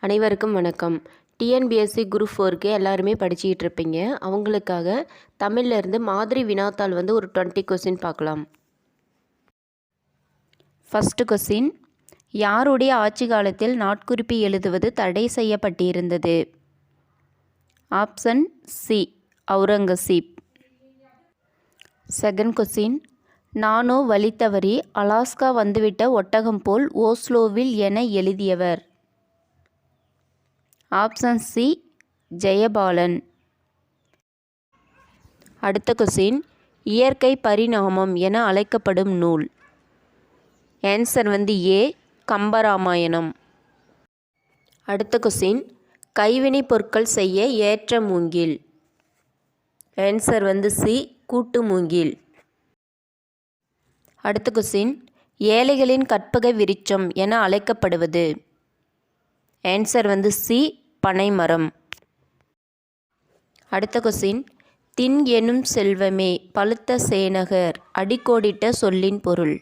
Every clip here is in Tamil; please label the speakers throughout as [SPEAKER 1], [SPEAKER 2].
[SPEAKER 1] அனைவருக்கும் வணக்கம். டிஎன்பிஎஸ்சி குரூப் 4க்கு எல்லாருமே படிச்சுக்கிட்டு இருப்பீங்க. அவங்களுக்காக தமிழ்லேருந்து மாதிரி வினாத்தாள் ஒரு 20 கொஸ்டின் பார்க்கலாம். ஃபஸ்ட்டு கொஸ்டின், யாருடைய ஆட்சி காலத்தில் நாட்குறிப்பு எழுதுவது தடை செய்யப்பட்டிருந்தது? Option C, Aurangzeb. Second question, நானோ வழி தவறி அலாஸ்கா வந்துவிட்ட ஒட்டகம் போல் ஓஸ்லோவில் என எழுதியவர்? Option C, Jayabalan. அடுத்த கொஸ்டின், இயற்கை பரிணாமம் என அழைக்கப்படும் நூல்? Answer A, Kambaramayanam. அடுத்த கொஸ்டின், கைவினை பொருட்கள் செய்ய ஏற்ற மூங்கில்? ஆன்சர் சி, கூட்டு மூங்கில். அடுத்த கொஸ்டின், ஏழைகளின் கற்பக விருட்சம் என அழைக்கப்படுவது? ஆன்சர் சி, பனைமரம். அடுத்த கொஸ்டின், தின் எனும் செல்வமே பழுத்த சேனகர் அடிக்கோடிட்ட சொல்லின் பொருள்?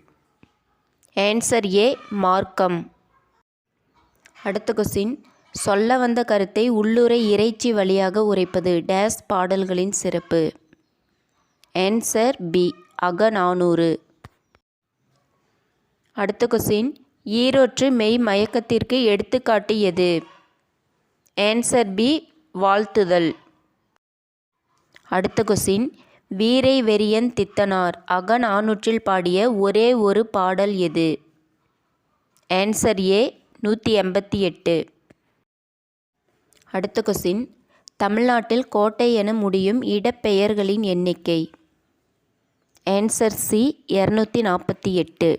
[SPEAKER 1] ஆன்சர் ஏ, மார்க்கம். அடுத்த கொஸ்டின், சொல்ல வந்த கருத்தை உள்ளுரை இறைச்சி வழியாக உரைப்பது டேஸ் பாடல்களின் சிறப்பு? Answer B, Akananuru. அடுத்த கொஸ்டின், ஈரோற்று மெய் மயக்கத்திற்கு எடுத்துக்காட்டு எது? ஆன்சர் பி, வாழ்த்துதல். அடுத்த கொஸ்டின், வீரை வெறியன் தித்தனார் அகநானூற்றில் பாடிய ஒரே ஒரு பாடல் எது? Answer A, 188. அடுத்த கொஸ்டின், தமிழ்நாட்டில் கோட்டை என முடியும் இடப்பெயர்களின் எண்ணிக்கை? Answer C, 248.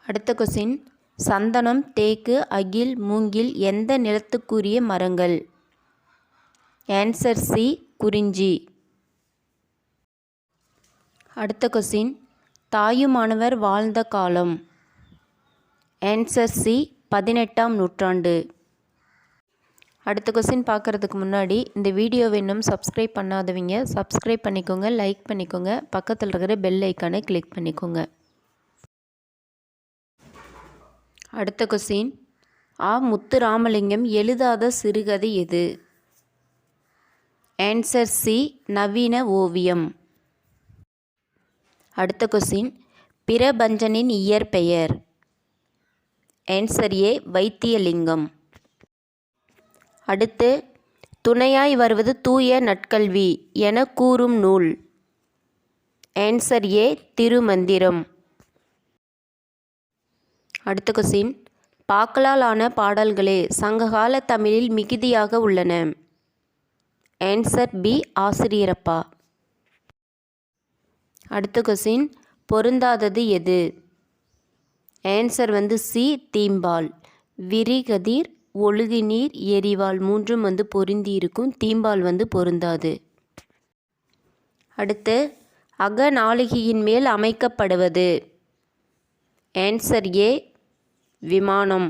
[SPEAKER 1] அடுத்த கொஸ்டின், சந்தனம், தேக்கு, அகில், மூங்கில் எந்த நிலத்துக்குரிய மரங்கள்? ஆன்சர் சி, குறிஞ்சி. அடுத்த கொஸ்டின், தாயுமானவர் வாழ்ந்த காலம்? ஆன்சர் சி, 18ஆம் நூற்றாண்டு. அடுத்த கொஸ்டின் பார்க்குறதுக்கு முன்னாடி இந்த வீடியோவை இன்னும் சப்ஸ்கிரைப் பண்ணாதவங்க சப்ஸ்கிரைப் பண்ணிக்கோங்க, லைக் பண்ணிக்கோங்க, பக்கத்தில் இருக்கிற பெல் ஐக்கானை கிளிக் பண்ணிக்கோங்க. அடுத்த கொஸ்டின், ஆ முத்துராமலிங்கம் எழுதாத சிறுகதை எது? ஆன்சர் சி, நவீன ஓவியம். அடுத்த கொஸ்டின், பிரபஞ்சனின் இயற்பெயர்? Answer A, Vaithiyalingam. அடுத்து, துணையாய் வருவது தூய நற்கல்வி என கூறும் நூல்? Answer A, Thirumanthiram. அடுத்த கொஸ்டின், பாக்களால் ஆன பாடல்களே சங்ககால தமிழில் மிகுதியாக உள்ளன? ஆன்சர் பி, ஆசிரியரப்பா. அடுத்த கொஸ்டின், பொருந்தாதது எது? Answer C, தீம்பால். விரிகதிர், ஒழுகுநீர், எரிவால் மூன்றும் பொருந்தி இருக்கும், தீம்பால் பொருந்தாது. அடுத்து, அகநாளிகையின் மேல் அமைக்கப்படுவது? ஆன்சர் ஏ, விமானம்.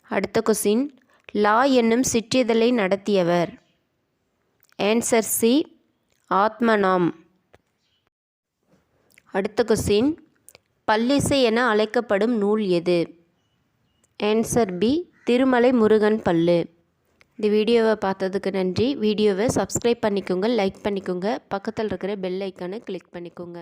[SPEAKER 1] அடுத்த கொஸ்டின், லா என்னும் சிற்றிதழை நடத்தியவர்? Answer C, Athmanam. அடுத்த கொஸ்டின், பல்லிசை என அழைக்கப்படும் நூல் எது? ஆன்சர் பி, திருமலை முருகன் பல்லு. இந்த வீடியோவை பார்த்ததுக்கு நன்றி. வீடியோவை சப்ஸ்கிரைப் பண்ணிக்கோங்க, லைக் பண்ணிக்கோங்க, பக்கத்தில் இருக்கிற பெல் ஐக்கானை கிளிக் பண்ணிக்கோங்க.